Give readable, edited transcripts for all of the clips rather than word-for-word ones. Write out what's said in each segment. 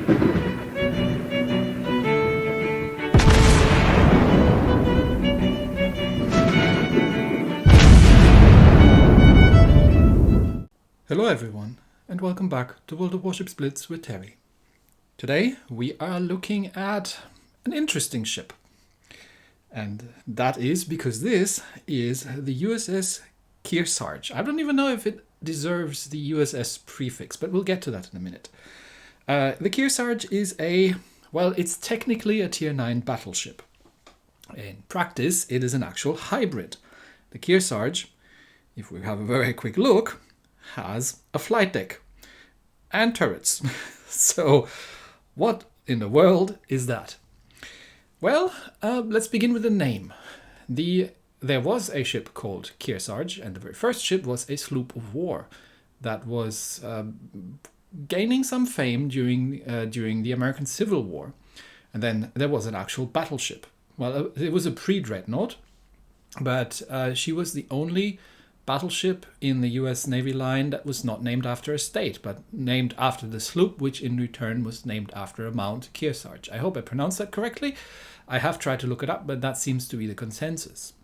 Hello everyone, and welcome back to World of Warships Blitz with Terry. Today we are looking at an interesting ship. And that is because this is the USS Kearsarge. I don't even know if it deserves the USS prefix, but we'll get to that in a minute. The Kearsarge is it's technically a Tier 9 battleship. In practice, it is an actual hybrid. The Kearsarge, if we have a very quick look, has a flight deck and turrets. So what in the world is that? Well, let's begin with the name. There was a ship called Kearsarge, and the very first ship was a sloop of war that was gaining some fame during the American Civil War. And then there was an actual battleship. Well, it was a pre-dreadnought, but she was the only battleship in the US Navy line that was not named after a state, but named after the sloop, which in return was named after a Mount Kearsarge. I hope I pronounced that correctly. I have tried to look it up, but that seems to be the consensus.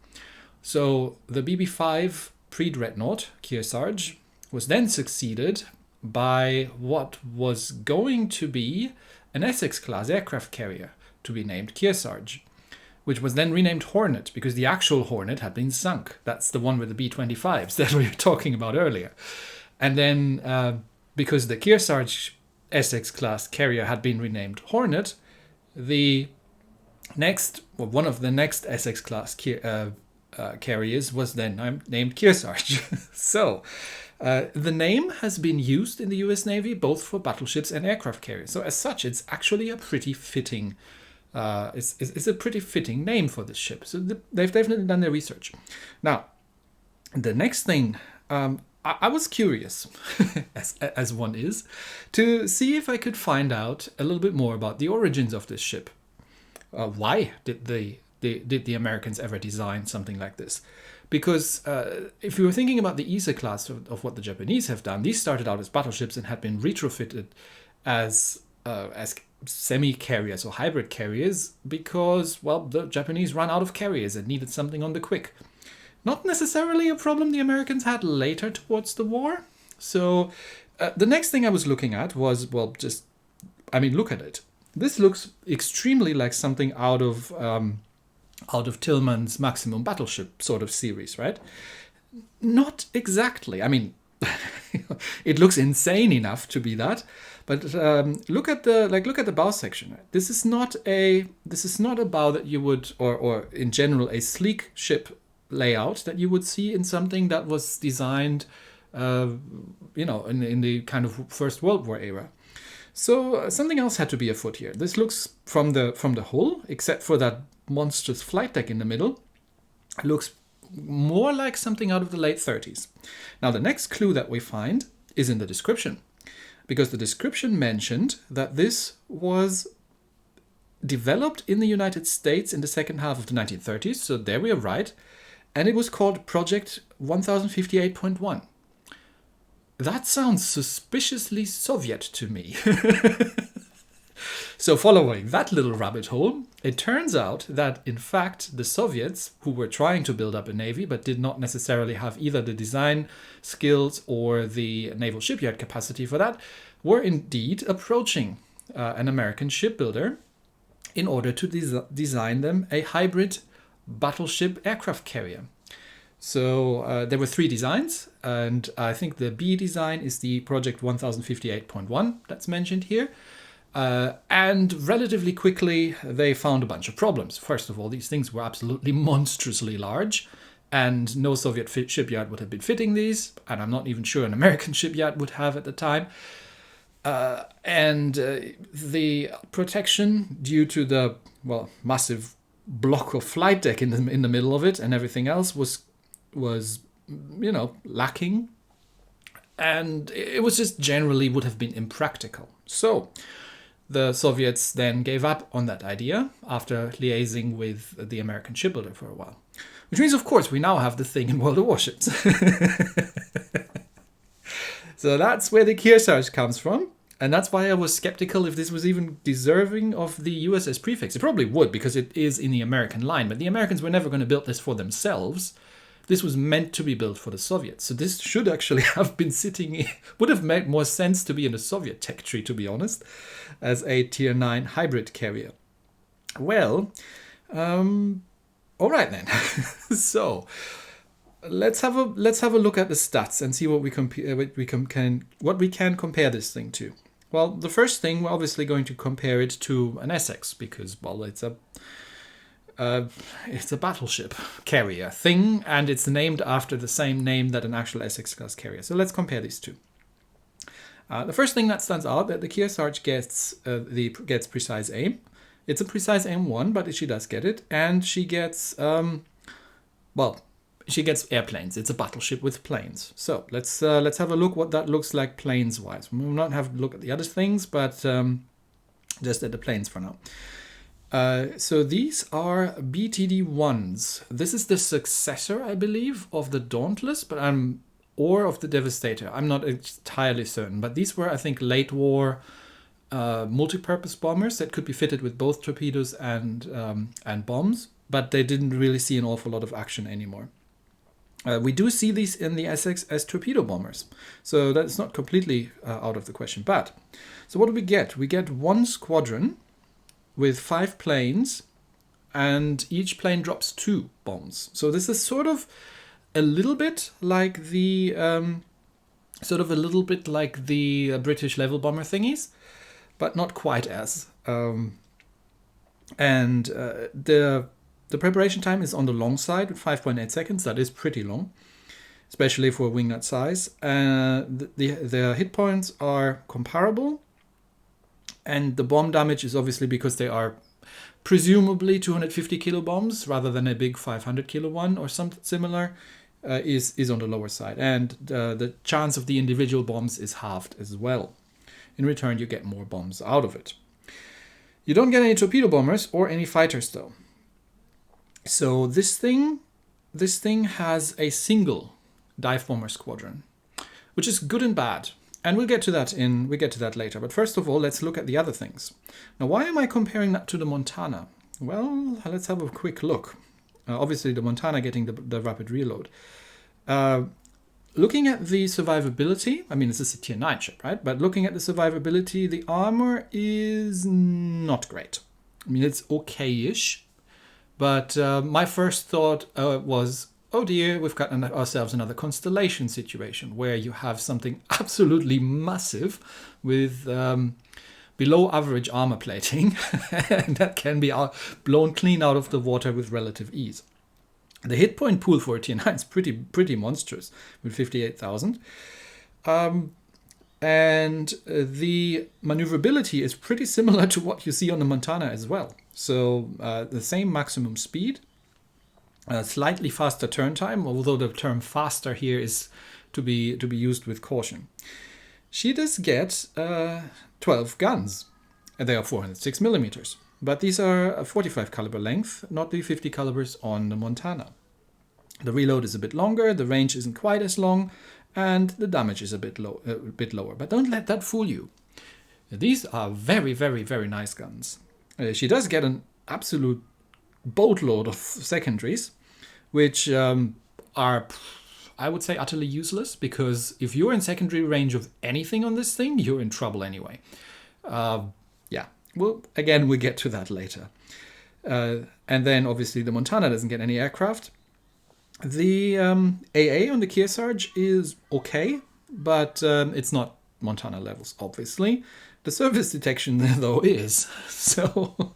So the BB-5 pre-dreadnought Kearsarge was then succeeded by what was going to be an Essex class aircraft carrier to be named Kearsarge, which was then renamed Hornet because the actual Hornet had been sunk. That's the one with the B-25s that we were talking about earlier. And then because the Kearsarge Essex class carrier had been renamed Hornet, one of the next Essex class carriers was then named Kearsarge. So the name has been used in the US Navy both for battleships and aircraft carriers. So as such, it's actually a pretty fitting it's a pretty fitting name for this ship. So they've definitely done their research. Now, the next thing, I was curious, as one is, to see if I could find out a little bit more about the origins of this ship. Why did the Americans ever design something like this? Because if you were thinking about the ESA class of what the Japanese have done, these started out as battleships and had been retrofitted as semi-carriers or hybrid carriers because, well, the Japanese ran out of carriers and needed something on the quick. Not necessarily a problem the Americans had later towards the war. So the next thing I was looking at was, look at it. This looks extremely like something out of Tillman's Maximum Battleship sort of series, right? Not exactly. I mean, it looks insane enough to be that. But look at the bow section. This is not a bow that you would, or in general, a sleek ship layout that you would see in something that was designed, in the kind of First World War era. So something else had to be afoot here. This looks from the hull, except for that monstrous flight deck in the middle, looks more like something out of the late 30s. Now the next clue that we find is in the description. Because the description mentioned that this was developed in the United States in the second half of the 1930s, so there we are right, and it was called Project 1058.1. That sounds suspiciously Soviet to me. So following that little rabbit hole, it turns out that, in fact, the Soviets, who were trying to build up a navy but did not necessarily have either the design skills or the naval shipyard capacity for that, were indeed approaching an American shipbuilder in order to design them a hybrid battleship aircraft carrier. So there were three designs, and I think the B design is the Project 1058.1 that's mentioned here. And relatively quickly, they found a bunch of problems. First of all, these things were absolutely monstrously large, and no Soviet shipyard would have been fitting these, and I'm not even sure an American shipyard would have at the time. And the protection, due to the massive block of flight deck in the middle of it and everything else, was lacking, and it was just generally would have been impractical. So the Soviets then gave up on that idea after liaising with the American shipbuilder for a while. Which means, of course, we now have the thing in World of Warships. So that's where the Kearsarge comes from. And that's why I was skeptical if this was even deserving of the USS prefix. It probably would, because it is in the American line, but the Americans were never going to build this for themselves. This was meant to be built for the Soviets. So this should actually have been would have made more sense to be in the Soviet tech tree, to be honest, as a Tier 9 hybrid carrier. Well, all right then. So let's have a look at the stats and see what we can compare this thing to. Well, the first thing, we're obviously going to compare it to an Essex because, well, it's a battleship carrier thing, and it's named after the same name that an actual Essex class carrier. So let's compare these two. The first thing that stands out that the Kearsarge gets precise aim. It's a precise aim 1, but she does get it, and she gets she gets airplanes. It's a battleship with planes. So let's have a look what that looks like planes-wise. We'll not have a look at the other things, but just at the planes for now. So these are BTD-1s. This is the successor, I believe, of the Dauntless, or of the Devastator. I'm not entirely certain, but these were, I think, late war multi-purpose bombers that could be fitted with both torpedoes and bombs, but they didn't really see an awful lot of action anymore. We do see these in the Essex as torpedo bombers, so that's not completely out of the question. But so what do we get? We get one squadron with 5 planes, and each plane drops 2 bombs. So this is sort of a little bit like the British level bomber thingies, but not quite as. The preparation time is on the long side, 5.8 seconds. That is pretty long, especially for a wing that size. The hit points are comparable, and the bomb damage is obviously, because they are presumably 250 kilo bombs rather than a big 500 kilo one or something similar, is on the lower side. And the chance of the individual bombs is halved as well. In return, you get more bombs out of it. You don't get any torpedo bombers or any fighters though. So this thing has a single dive bomber squadron, which is good and bad, and we'll get to that later. But first of all, let's look at the other things. Now, why am I comparing that to the Montana? Well, let's have a quick look. Obviously, the Montana getting the rapid reload. Looking at the survivability, I mean, this is a Tier 9 ship, right? But looking at the survivability, the armor is not great. I mean, it's okay-ish. But my first thought was, oh dear, we've got ourselves another Constellation situation where you have something absolutely massive with below average armor plating and that can be blown clean out of the water with relative ease. The hit point pool for a Tier 9 is pretty monstrous with 58,000. And the maneuverability is pretty similar to what you see on the Montana as well. So the same maximum speed, slightly faster turn time, although the term faster here is to be used with caution. She does get 12 guns, and they are 406 millimeters. But these are a 45 caliber length, not the 50 calibers on the Montana. The reload is a bit longer, the range isn't quite as long, and the damage is a bit lower. But don't let that fool you. These are very, very, very nice guns. She does get an absolute boatload of secondaries, which are, I would say, utterly useless, because if you're in secondary range of anything on this thing, you're in trouble anyway. Yeah, well, again, we'll get to that later. And then, obviously, the Montana doesn't get any aircraft. The AA on the Kearsarge is okay, but it's not Montana levels, obviously. The surface detection, though, is. So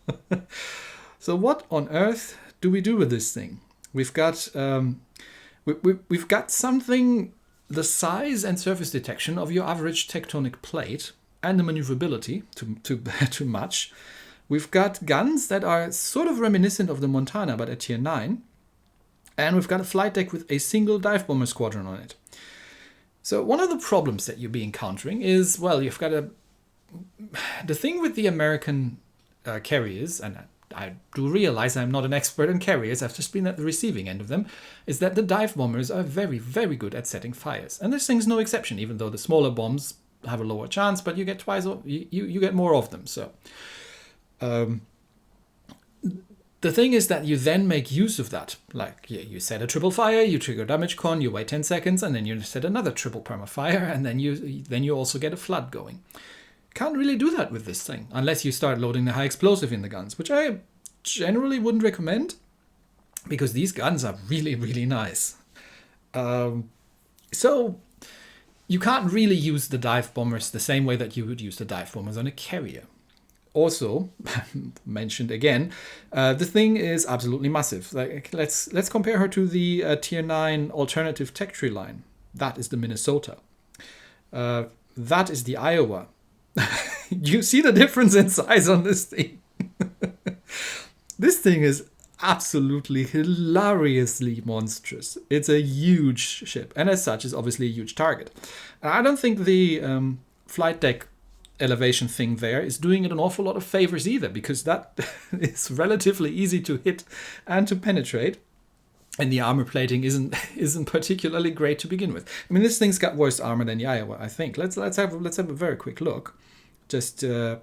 what on earth do we do with this thing? We've got we've got something the size and surface detection of your average tectonic plate and the maneuverability to match. We've got guns that are sort of reminiscent of the Montana, but at Tier 9. And we've got a flight deck with a single dive bomber squadron on it. So one of the problems that you'll be encountering is, well, you've got the thing with the American carriers, and I do realize I'm not an expert in carriers, I've just been at the receiving end of them, is that the dive bombers are very, very good at setting fires. And this thing's no exception, even though the smaller bombs have a lower chance, but you get twice, you get more of them. So the thing is that you then make use of that. Like you set a triple fire, you trigger damage con, you wait 10 seconds, and then you set another triple perma fire, and then you also get a flood going. Can't really do that with this thing unless you start loading the high explosive in the guns, which I generally wouldn't recommend because these guns are really, really nice. So you can't really use the dive bombers the same way that you would use the dive bombers on a carrier. Also, mentioned again, the thing is absolutely massive. Like let's compare her to the Tier 9 alternative tech tree line. That is the Minnesota. That is the Iowa. You see the difference in size on this thing. This thing is absolutely hilariously monstrous. It's a huge ship, and as such is obviously a huge target. And I don't think the flight deck elevation thing there is doing it an awful lot of favors either, because that is relatively easy to hit and to penetrate, and the armor plating isn't particularly great to begin with. I mean, this thing's got worse armor than the Iowa, I think. Let's have a very quick look, just to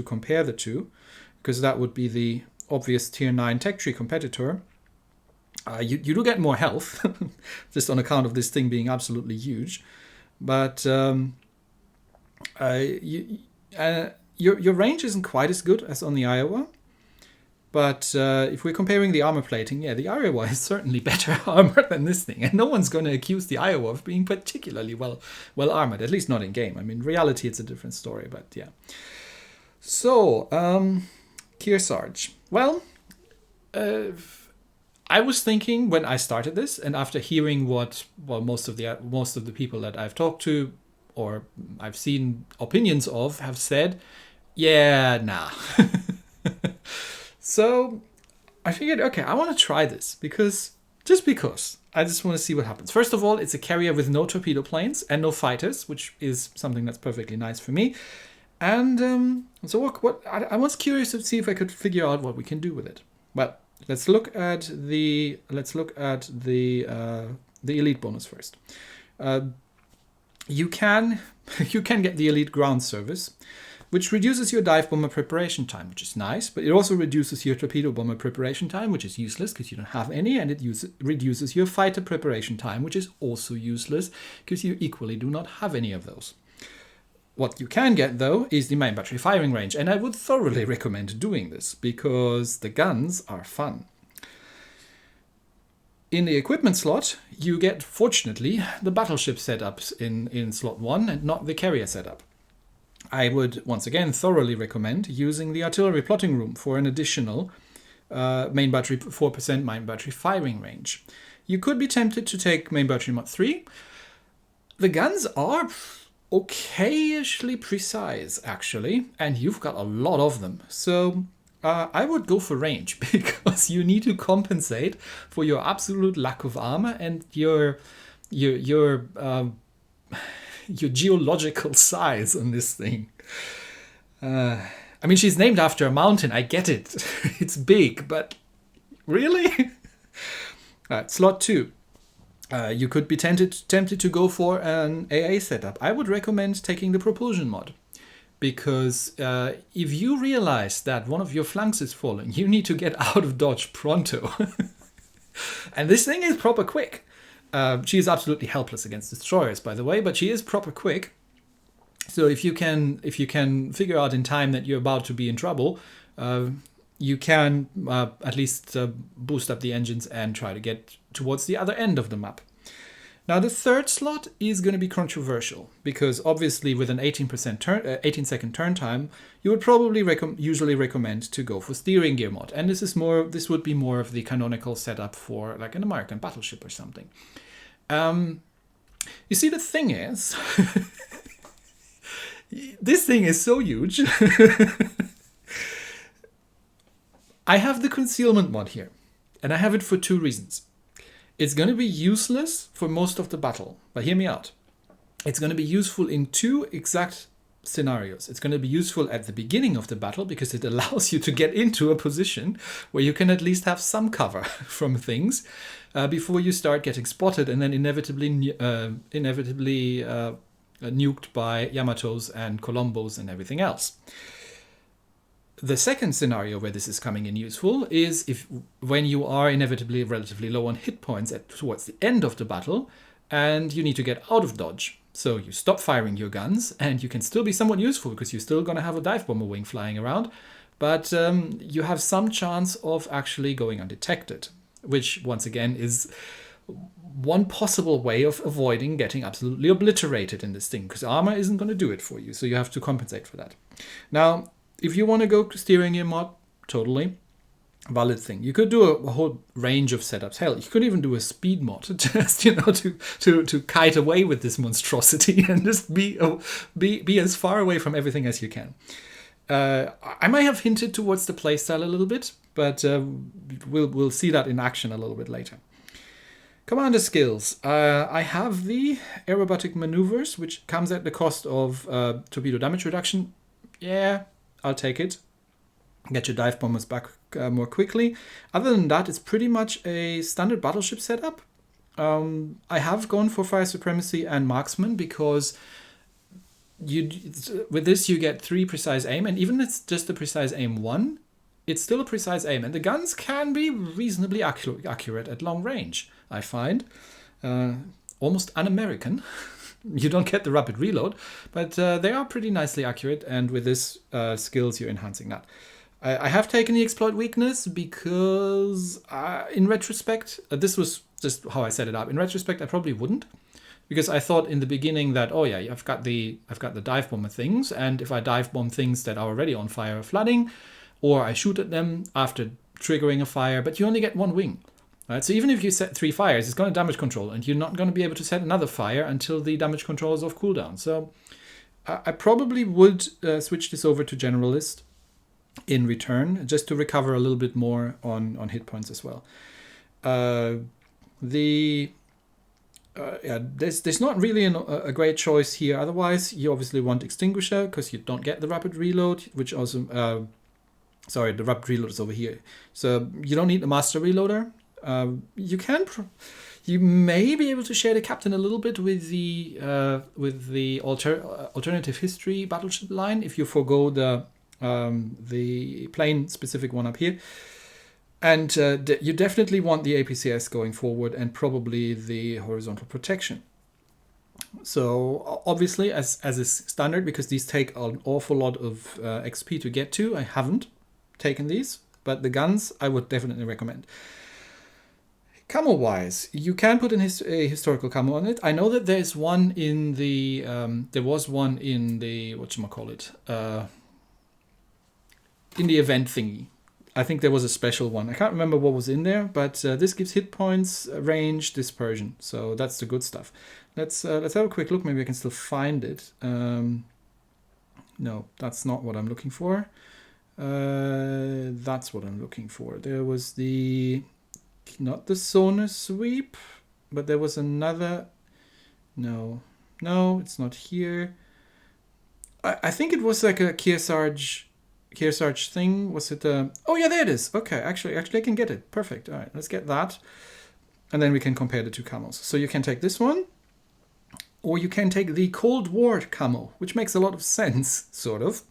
compare the two, because that would be the obvious Tier 9 tech tree competitor. You do get more health, just on account of this thing being absolutely huge, but your range isn't quite as good as on the Iowa. But if we're comparing the armor plating, yeah, the Iowa is certainly better armor than this thing, and no one's going to accuse the Iowa of being particularly well armored, at least not in game. I mean, in reality, it's a different story, but yeah. So, Kearsarge. Well, I was thinking when I started this, and after hearing what most of the people that I've talked to or I've seen opinions of have said, yeah, nah. So I figured, okay, I want to try this because I just want to see what happens. First of all, it's a carrier with no torpedo planes and no fighters, which is something that's perfectly nice for me. And so what I was curious to see if I could figure out what we can do with it. Well, let's look at the elite bonus first. You can get the elite ground service, which reduces your dive bomber preparation time, which is nice, but it also reduces your torpedo bomber preparation time, which is useless because you don't have any, and it reduces your fighter preparation time, which is also useless because you equally do not have any of those. What you can get, though, is the main battery firing range, and I would thoroughly recommend doing this because the guns are fun. In the equipment slot, you get, fortunately, the battleship setups in slot 1 and not the carrier setup. I would, once again, thoroughly recommend using the artillery plotting room for an additional 4% main battery firing range. You could be tempted to take main battery mod 3. The guns are okay-ishly precise, actually, and you've got a lot of them. So I would go for range because you need to compensate for your absolute lack of armor and your geological size on this thing. I mean, she's named after a mountain. I get it. It's big, but really? Slot 2. You could be tempted to go for an AA setup. I would recommend taking the propulsion mod. Because if you realize that one of your flanks is falling, you need to get out of dodge pronto. And this thing is proper quick. She is absolutely helpless against destroyers, by the way, but she is proper quick. So if you can figure out in time that you're about to be in trouble, you can at least boost up the engines and try to get towards the other end of the map. Now the third slot is going to be controversial because obviously with an 18-second turn time, you would probably usually recommend to go for steering gear mod, and this would be more of the canonical setup for like an American battleship or something. You see, the thing is, this thing is so huge. I have the concealment mod here, and I have it for 2 reasons. It's going to be useless for most of the battle, but hear me out. It's going to be useful in 2 exact scenarios. It's going to be useful at the beginning of the battle because it allows you to get into a position where you can at least have some cover from things before you start getting spotted and then inevitably nuked by Yamatos and Colombos and everything else. The second scenario where this is coming in useful is if when you are inevitably relatively low on hit points towards the end of the battle and you need to get out of dodge. So you stop firing your guns and you can still be somewhat useful because you're still going to have a dive bomber wing flying around, but you have some chance of actually going undetected, which once again is one possible way of avoiding getting absolutely obliterated in this thing, because armor isn't going to do it for you, so you have to compensate for that. Now, if you want to go steering gear mod, totally valid thing. You could do a whole range of setups. Hell, you could even do a speed mod, just to kite away with this monstrosity and just be as far away from everything as you can. I might have hinted towards the playstyle a little bit, but we'll see that in action a little bit later. Commander skills. I have the aerobatic maneuvers, which comes at the cost of torpedo damage reduction. Yeah, I'll take it. Get your dive bombers back more quickly. Other than that, it's pretty much a standard battleship setup. I have gone for fire supremacy and marksman because with this you get 3 precise aim, and even if it's just a precise aim 1, it's still a precise aim, and the guns can be reasonably accurate at long range, I find. Almost un-American. You don't get the rapid reload, but they are pretty nicely accurate, and with this skills you're enhancing that. I have taken the exploit weakness because in retrospect, this was just how I set it up. In retrospect, I probably wouldn't, because I thought in the beginning that, oh yeah, I've got the dive bomber things, and if I dive bomb things that are already on fire or flooding, or I shoot at them after triggering a fire, but you only get 1 wing. Right? So even if you set 3 fires, it's going to damage control, and you're not going to be able to set another fire until the damage control is off cooldown. So I probably would switch this over to Generalist in return, just to recover a little bit more on hit points as well. There's not really a great choice here. Otherwise, you obviously want Extinguisher because you don't get the rapid reload, which also... sorry, the rapid reload is over here. So you don't need the Master Reloader. You may be able to share the captain a little bit with the alternative history battleship line if you forgo the plane specific one up here, and you definitely want the APCS going forward and probably the horizontal protection. So obviously, as is standard, because these take an awful lot of XP to get to, I haven't taken these, but the guns I would definitely recommend. Camo wise, you can put a historical camo on it. I know that there's one in the there was one in the in the event thingy. I think there was a special one. I can't remember what was in there, but this gives hit points, range, dispersion. So that's the good stuff. Let's have a quick look. Maybe I can still find it. No, that's not what I'm looking for. That's what I'm looking for. There was not the sonar sweep, but there was another. No, it's not here. I think it was like a Kearsarge thing. Was it oh yeah, there it is. Okay, actually I can get it. Perfect. All right, let's get that, and then we can compare the 2 camos. So you can take this one, or you can take the Cold War camo, which makes a lot of sense, sort of.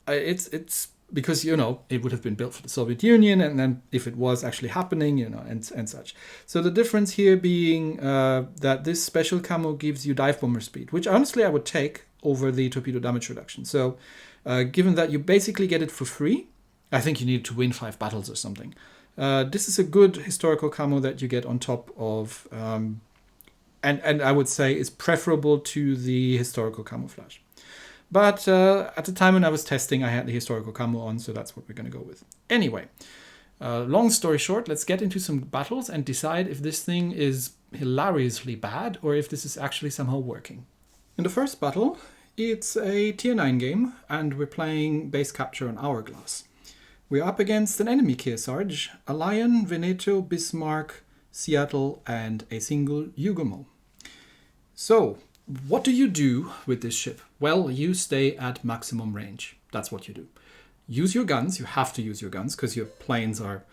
It's because it would have been built for the Soviet Union, and then if it was actually happening, and such. So the difference here being that this special camo gives you dive bomber speed, which honestly I would take over the torpedo damage reduction. So given that you basically get it for free, I think you need to win 5 battles or something. This is a good historical camo that you get on top of, and I would say is preferable to the historical camouflage. But at the time when I was testing, I had the historical camo on, so that's what we're going to go with. Anyway, long story short, let's get into some battles and decide if this thing is hilariously bad or if this is actually somehow working. In the first battle, it's a tier 9 game, and we're playing base capture on Hourglass. We're up against an enemy Kearsarge, a Lion, Veneto, Bismarck, Seattle, and a single Yugomo. So, what do you do with this ship? Well, you stay at maximum range. That's what you do. Use your guns. You have to use your guns because your planes are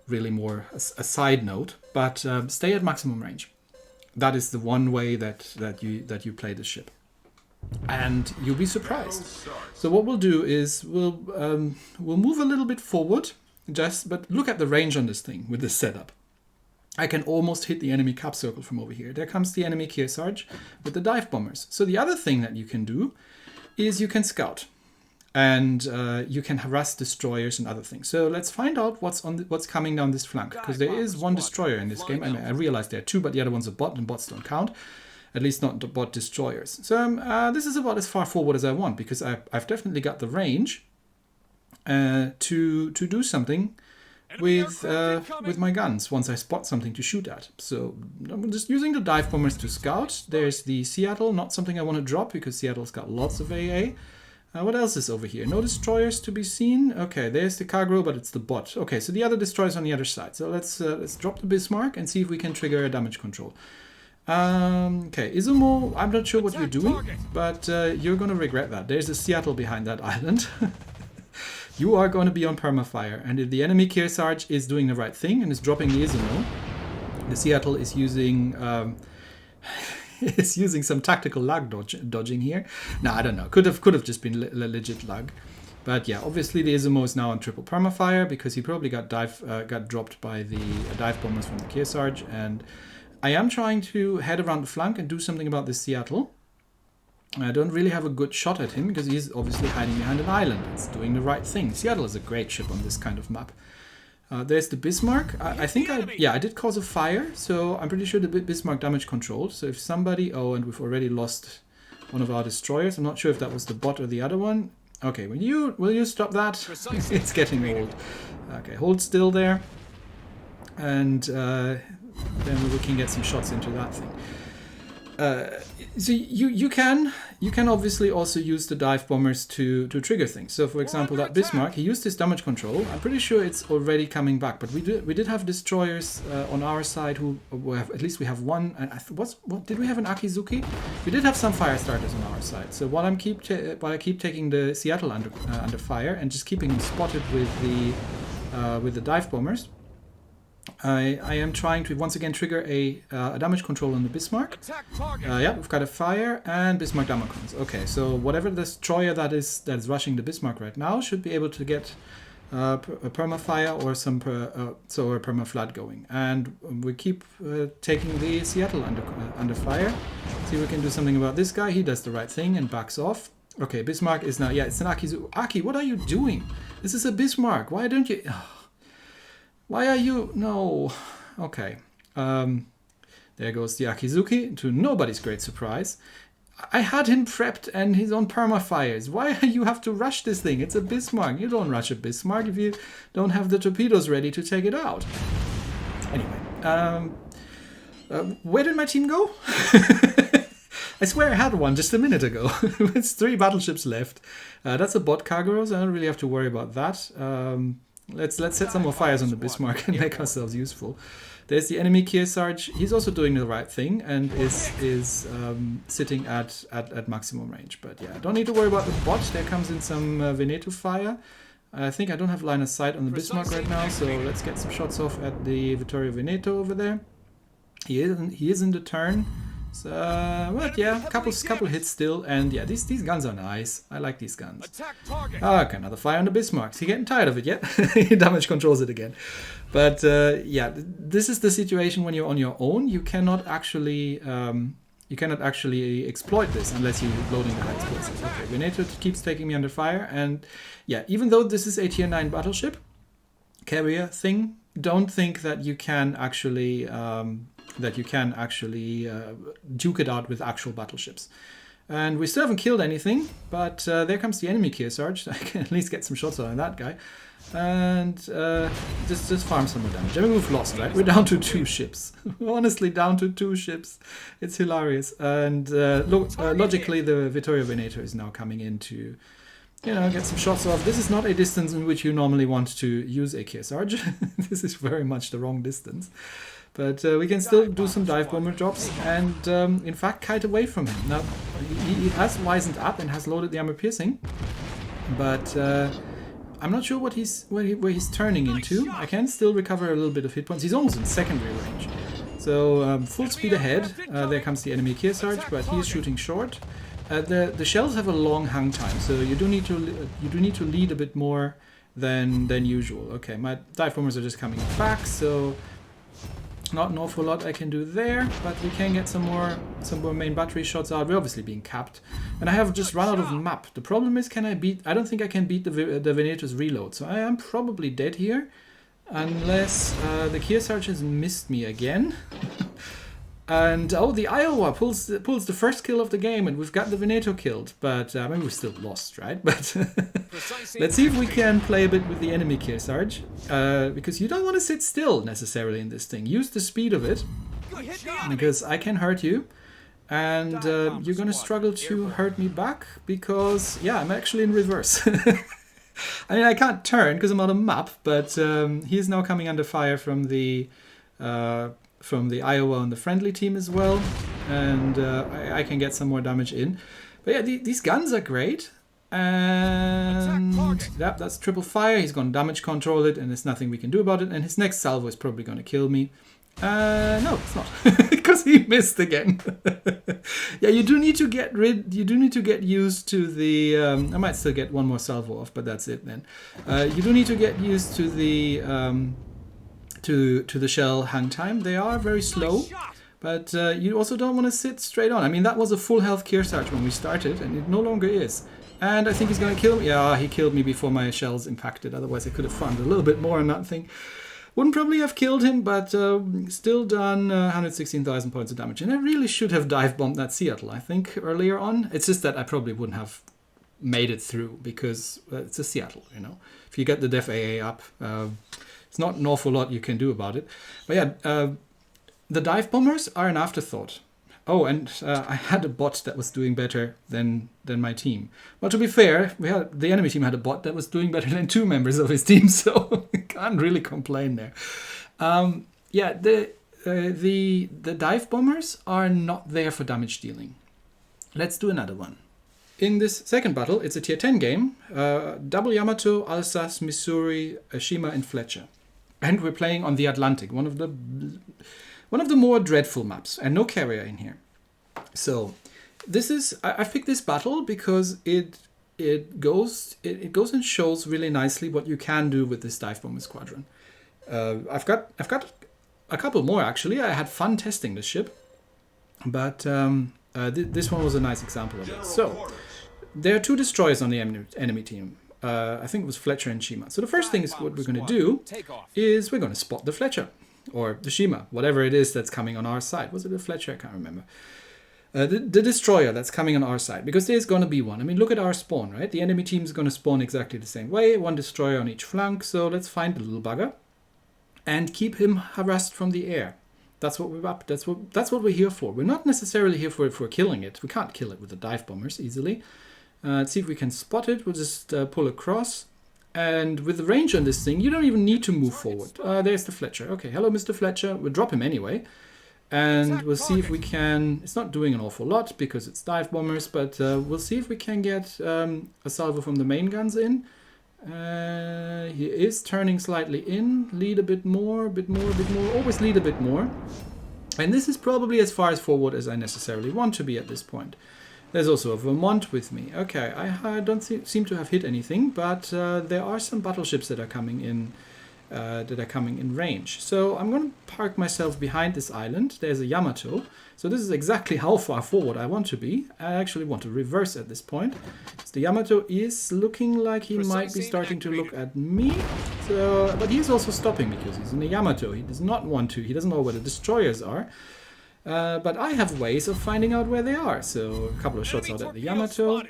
really more a side note, but stay at maximum range. that is the one way that you play the ship, and you'll be surprised. So what we'll do is we'll move a little bit forward, but look at the range on this thing with this setup. I can almost hit the enemy cap circle from over here. There comes the enemy Kearsarge with the dive bombers. So the other thing that you can do is you can scout, and you can harass destroyers and other things. So let's find out what's coming down this flank, because there is one destroyer in this game. I realize there are two, but the other one's a bot, and bots don't count. At least not the bot destroyers. So this is about as far forward as I want, because I've definitely got the range to do something with my guns once I spot something to shoot at. So I'm just using the dive bombers to scout. There's the Seattle, not something I want to drop because Seattle's got lots of AA. What else is over here? No destroyers to be seen. Okay, there's the cargo, but it's the bot. Okay, so the other destroyer's on the other side. So let's drop the Bismarck and see if we can trigger a damage control. Okay, Izumo, I'm not sure what you're doing, but you're going to regret that. There's a Seattle behind that island. You are going to be on permafire, and if the enemy Kearsarge is doing the right thing and is dropping the Izumo, the Seattle is using some tactical lag dodging here. No, I don't know. Could have just been legit lag. But yeah, obviously the Izumo is now on triple permafire because he probably got dropped by the dive bombers from the Kearsarge, and I am trying to head around the flank and do something about this Seattle. I don't really have a good shot at him because he's obviously hiding behind an island. It's doing the right thing. Seattle is a great ship on this kind of map. There's the Bismarck. I think I did cause a fire, so I'm pretty sure the Bismarck damage controlled. So if somebody... Oh, and we've already lost one of our destroyers. I'm not sure if that was the bot or the other one. Okay, will you stop that? It's getting old. Okay, hold still there. And then we can get some shots into that thing. So you can obviously also use the dive bombers to trigger things. So for example, that Bismarck, he used his damage control. I'm pretty sure it's already coming back, but we did have destroyers on our side who have, at least we have one. And what did we have an Akizuki? We did have some fire starters on our side. So while I keep taking the Seattle under fire and just keeping them spotted with the dive bombers, I am trying to once again trigger a damage control on the Bismarck. Yeah, we've got a fire and Bismarck damage. Okay, so whatever destroyer that is rushing the Bismarck right now should be able to get a perma-fire or or a perma-flood going. And we keep taking the Seattle under fire. See if we can do something about this guy. He does the right thing and backs off. Okay, Bismarck is now... Yeah, it's an Akizuki. Aki, what are you doing? This is a Bismarck. Why don't you... Why are you... No. Okay. There goes the Akizuki, to nobody's great surprise. I had him prepped and he's on perma-fires. Why do you have to rush this thing? It's a Bismarck. You don't rush a Bismarck if you don't have the torpedoes ready to take it out. Anyway. Where did my team go? I swear I had one just a minute ago. It's 3 battleships left. That's a bot cargo, so I don't really have to worry about that. Let's set some more fires on the Bismarck and make ourselves useful. There's the enemy Kearsarge. He's also doing the right thing and is sitting at maximum range. But yeah, don't need to worry about the bot. There comes in some Veneto fire. I think I don't have line of sight on the Bismarck right now, so let's get some shots off at the Vittorio Veneto over there. He is in the turn. So, but yeah, couple hits still, and yeah, these guns are nice. I like these guns. Okay, another fire on the Bismarck. Is he getting tired of it yet? He damage controls it again. But yeah, this is the situation when you're on your own. You cannot actually exploit this unless you're loading the high explosives. Okay, Veneto keeps taking me under fire, and yeah, even though this is a tier 9 battleship carrier thing, don't think that you can actually duke it out with actual battleships. And we still haven't killed anything, but there comes the enemy Kearsarge. I can at least get some shots on that guy. And just farm some more damage. I mean, we've lost, right? We're down to 2 ships. Honestly, down to 2 ships. It's hilarious. And logically, the Vittorio Veneto is now coming in to, get some shots off. This is not a distance in which you normally want to use a Kearsarge. This is very much the wrong distance. But we can still do some dive bomber drops and, in fact, kite away from him. Now, he has wisened up and has loaded the armor piercing, but I'm not sure where he's turning into. I can still recover a little bit of hit points. He's almost in secondary range. So full speed ahead. There comes the enemy Kearsarge, but he's shooting short. The shells have a long hang time, so you do need to lead a bit more than usual. Okay, my dive bombers are just coming back, so not an awful lot I can do there, but we can get some more main battery shots out. We're obviously being capped, and I have just run out of map. The problem is, can I beat? I don't think I can beat the Veneto's reload, so I am probably dead here, unless the Kearsarge has missed me again. And oh, the Iowa pulls the first kill of the game, and we've got the Veneto killed. But I mean, we're still lost, right? But let's see if we can play a bit with the enemy Kearsarge, because you don't want to sit still necessarily in this thing. Use the speed of it, because I can hurt you, and you're gonna struggle to hurt me back, because yeah, I'm actually in reverse. I mean, I can't turn because I'm on a map, but he's now coming under fire from the Iowa on the friendly team as well, and I can get some more damage in. But yeah, these guns are great, and yeah, that's triple fire. He's going to damage control it, and there's nothing we can do about it. And his next salvo is probably going to kill me. No, it's not, because he missed again. Yeah, you do need to get used to the. I might still get one more salvo off, but that's it then. You do need to get used to the. To the shell hang time. They are very slow, but you also don't want to sit straight on. I mean, that was a full health Kearsarge when we started, and it no longer is. And I think he's going to kill me. Yeah, he killed me before my shells impacted. Otherwise, I could have farmed a little bit more on that thing. Wouldn't probably have killed him, but still done 116,000 points of damage. And I really should have dive bombed that Seattle, I think, earlier on. It's just that I probably wouldn't have made it through, because it's a Seattle, you know. If you get the def AA up, it's not an awful lot you can do about it. But yeah, the dive bombers are an afterthought. Oh, and I had a bot that was doing better than my team. Well, to be fair, the enemy team had a bot that was doing better than 2 members of his team, so can't really complain there. Yeah, the dive bombers are not there for damage dealing. Let's do another one. In this second battle, it's a tier 10 game. Double Yamato, Alsace, Missouri, Shima, and Fletcher. And we're playing on the Atlantic, one of the more dreadful maps, and no carrier in here. So this is I picked this battle because it goes and shows really nicely what you can do with this dive bomber squadron. I've got a couple more actually. I had fun testing this ship, but this one was a nice example of it. So there are 2 destroyers on the enemy team. I think it was Fletcher and Shima. So the first thing is what we're going to do is we're going to spot the Fletcher or the Shima, whatever it is that's coming on our side. Was it a Fletcher? I can't remember. The destroyer that's coming on our side, because there's going to be one. I mean, look at our spawn, right? The enemy team is going to spawn exactly the same way. 1 destroyer on each flank. So let's find the little bugger and keep him harassed from the air. That's what we're up. That's what we're here for. We're not necessarily here for killing it. We can't kill it with the dive bombers easily. Let's see if we can spot it. We'll just pull across. And with the range on this thing, you don't even need to move forward. There's the Fletcher. Okay, hello, Mr. Fletcher. We'll drop him anyway. And we'll see if we can... It's not doing an awful lot because it's dive bombers, but we'll see if we can get a salvo from the main guns in. He is turning slightly in. Lead a bit more, bit more, bit more. Always lead a bit more. And this is probably as far as forward as I necessarily want to be at this point. There's also a Vermont with me. Okay, I don't seem to have hit anything, but there are some battleships that are coming in range. So I'm going to park myself behind this island. There's a Yamato. So this is exactly how far forward I want to be. I actually want to reverse at this point. So the Yamato is looking like he might be starting to look at me. So, but he's also stopping because he's in a Yamato. He does not want to. He doesn't know where the destroyers are. But I have ways of finding out where they are. So a couple of shots out at the Yamato.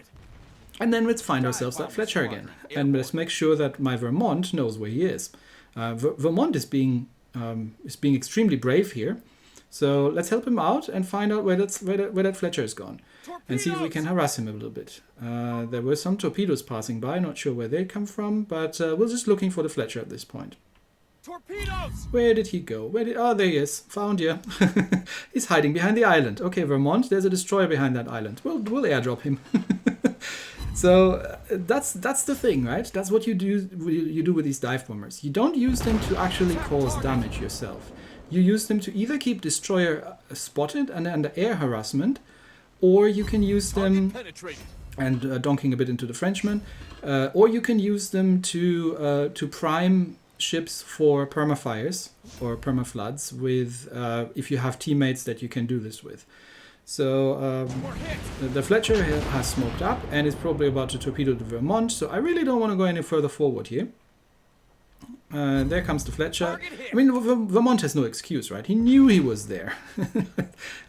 And then let's find ourselves that Fletcher again. And let's make sure that my Vermont knows where he is. Vermont is being extremely brave here. So let's help him out and find out where that Fletcher is gone. And see if we can harass him a little bit. There were some torpedoes passing by. Not sure where they come from. But we're just looking for the Fletcher at this point. Torpedoes! Where did he go? Oh, there he is. Found you. He's hiding behind the island. Okay, Vermont, there's a destroyer behind that island. We'll airdrop him. So that's the thing, right? That's what you do with these dive bombers. You don't use them to actually cause damage yourself. You use them to either keep destroyer spotted and under air harassment, or you can use them, and donking a bit into the Frenchman, or you can use them to prime ships for permafires or permafloods with if you have teammates that you can do this with. So the Fletcher has smoked up and is probably about to torpedo the Vermont, so I really don't want to go any further forward here. There comes the Fletcher. I mean, Vermont has no excuse, right? He knew he was there.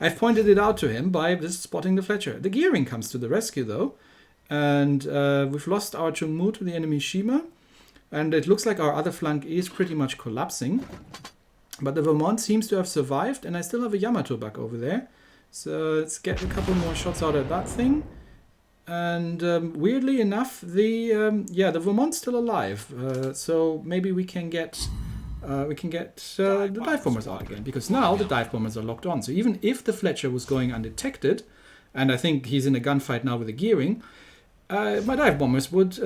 I've pointed it out to him by just spotting the Fletcher. The gearing comes to the rescue, though. And we've lost our Chungmu to the enemy Shima. And it looks like our other flank is pretty much collapsing. But the Vermont seems to have survived. And I still have a Yamato back over there. So let's get a couple more shots out of that thing. And weirdly enough, the Vermont's still alive, so maybe we can get the dive bombers out again, because now the dive bombers are locked on. So even if the Fletcher was going undetected, and I think he's in a gunfight now with the gearing, my dive bombers would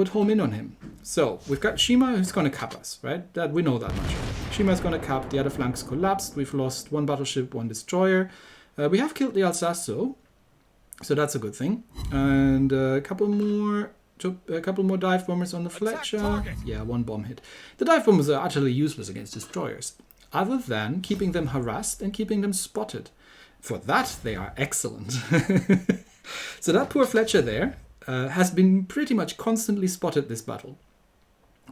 home in on him. So we've got Shima who's going to cap us, right? That we know that much. Shima's going to cap. The other flank's collapsed. We've lost one battleship, one destroyer. We have killed the Alsace though. So that's a good thing. And a couple more dive bombers on the Fletcher. Yeah, one bomb hit. The dive bombers are utterly useless against destroyers, other than keeping them harassed and keeping them spotted. For that, they are excellent. So that poor Fletcher there has been pretty much constantly spotted this battle.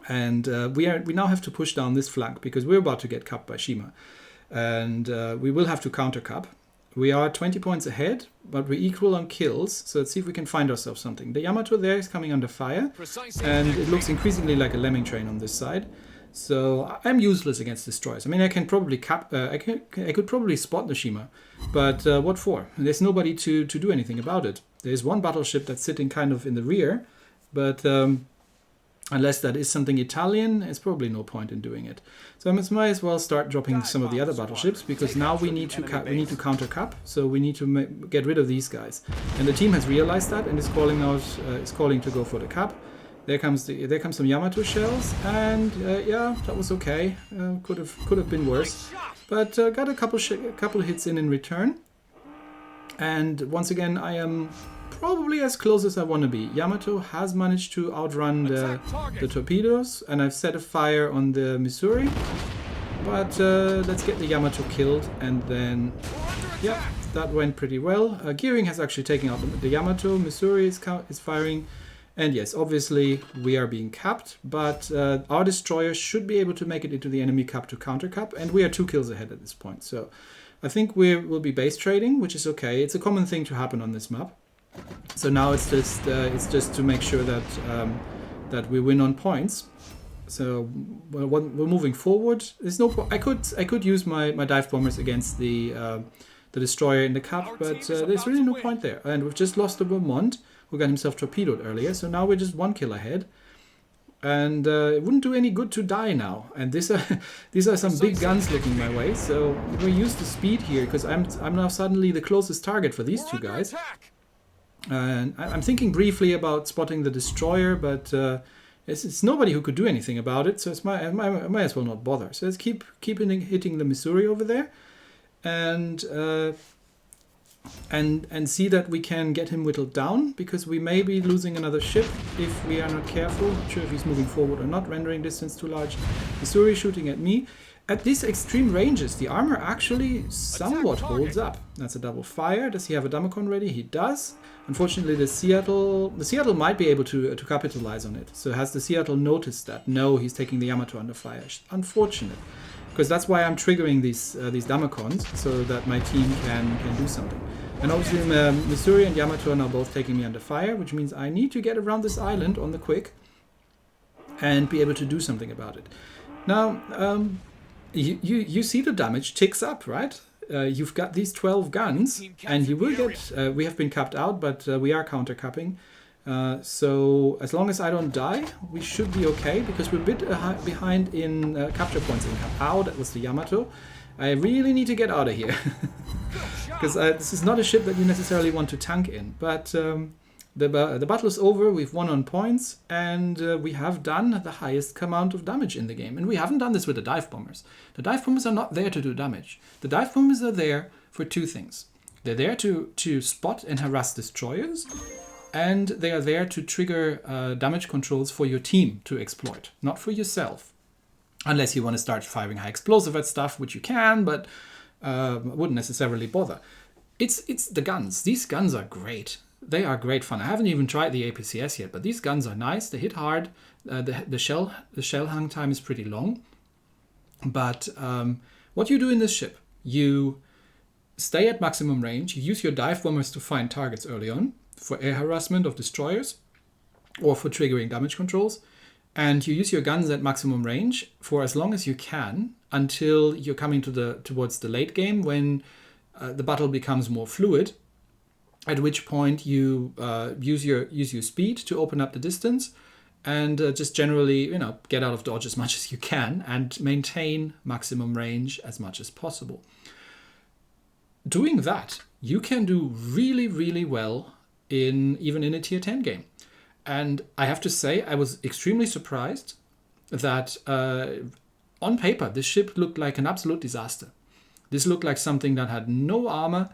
And we now have to push down this flank because we're about to get capped by Shima. And we will have to counter cap. We are 20 points ahead, but we're equal on kills, so let's see if we can find ourselves something. The Yamato there is coming under fire, and it looks increasingly like a lemming train on this side. So I'm useless against destroyers. I mean, I can probably cap. I could probably spot the Shima, but what for? There's nobody to do anything about it. There's one battleship that's sitting kind of in the rear, but unless that is something Italian, there's probably no point in doing it. So I might as well start dropping some of the other battleships, because now we need to counter cap. So we need to get rid of these guys. And the team has realized that and is calling to go for the cap. There comes some Yamato shells, and yeah, that was okay. Could have been worse, but got a couple hits in return. And once again, I am probably as close as I want to be. Yamato has managed to outrun the torpedoes, and I've set a fire on the Missouri. But let's get the Yamato killed, and then, yeah, that went pretty well. Gearing has actually taken out the Yamato. Missouri is firing, and yes, obviously we are being capped, but our destroyer should be able to make it into the enemy cap to counter cap, and we are 2 kills ahead at this point. So I think we'll be base trading, which is okay. It's a common thing to happen on this map. So now it's just to make sure that that we win on points. So we're moving forward. There's no. I could use my dive bombers against the destroyer in the cap, but there's really no point there. And we've just lost the Vermont, who got himself torpedoed earlier. So now we're just 1 kill ahead. And it wouldn't do any good to die now. And these are some big guns looking my way. So we use the speed here, because I'm now suddenly the closest target for these 2 guys. And I'm thinking briefly about spotting the destroyer, but it's nobody who could do anything about it, so I might as well not bother. So let's keep hitting the Missouri over there, and see that we can get him whittled down, because we may be losing another ship if we are not careful. Not sure if he's moving forward or not. Rendering distance too large. Missouri shooting at me. At these extreme ranges, the armor actually somewhat holds up. That's a double fire. Does he have a Damacon ready? He does. Unfortunately, the Seattle might be able to capitalize on it. So has the Seattle noticed that? No, he's taking the Yamato under fire. Unfortunate, because that's why I'm triggering these Damacons, so that my team can do something. And obviously, Missouri and Yamato are now both taking me under fire, which means I need to get around this island on the quick and be able to do something about it. Now, you see the damage ticks up, right? You've got these 12 guns, and you will get... we have been capped out, but we are counter-capping. So as long as I don't die, we should be okay, because we're a bit behind in capture points in cap. Ow, that was the Yamato. I really need to get out of here. Because this is not a ship that you necessarily want to tank in. But The battle is over, we've won on points, and we have done the highest amount of damage in the game. And we haven't done this with the dive bombers. The dive bombers are not there to do damage. The dive bombers are there for two things. They're there to spot and harass destroyers, and they are there to trigger damage controls for your team to exploit, not for yourself. Unless you want to start firing high explosive at stuff, which you can, but wouldn't necessarily bother. It's the guns. These guns are great. They are great fun. I haven't even tried the APCS yet, but these guns are nice. They hit hard. The shell hang time is pretty long. But what you do in this ship, you stay at maximum range. You use your dive bombers to find targets early on for air harassment of destroyers or for triggering damage controls. And you use your guns at maximum range for as long as you can until you're coming towards the late game when the battle becomes more fluid. At which point you use your speed to open up the distance and just generally, get out of dodge as much as you can and maintain maximum range as much as possible. Doing that, you can do really, really well even in a tier 10 game. And I have to say, I was extremely surprised that on paper, this ship looked like an absolute disaster. This looked like something that had no armor,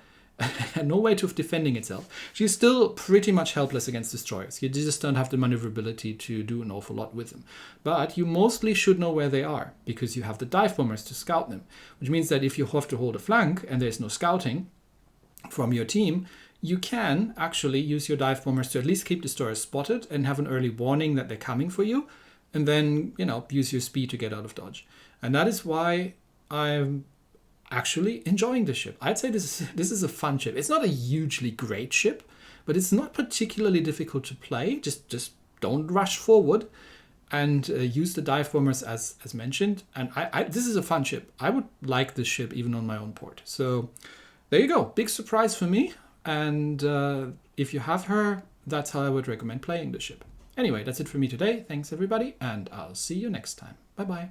no way of defending itself. She's still pretty much helpless against destroyers. You just don't have the maneuverability to do an awful lot with them. But you mostly should know where they are, because you have the dive bombers to scout them. Which means that if you have to hold a flank and there's no scouting from your team, you can actually use your dive bombers to at least keep destroyers spotted and have an early warning that they're coming for you. And then, use your speed to get out of dodge. And that is why I'm actually enjoying the ship. I'd say this is a fun ship. It's not a hugely great ship, but it's not particularly difficult to play. Just don't rush forward and use the dive bombers as mentioned. And this is a fun ship. I would like this ship even on my own port. So there you go. Big surprise for me. And if you have her, that's how I would recommend playing the ship. Anyway, that's it for me today. Thanks everybody, and I'll see you next time. Bye bye.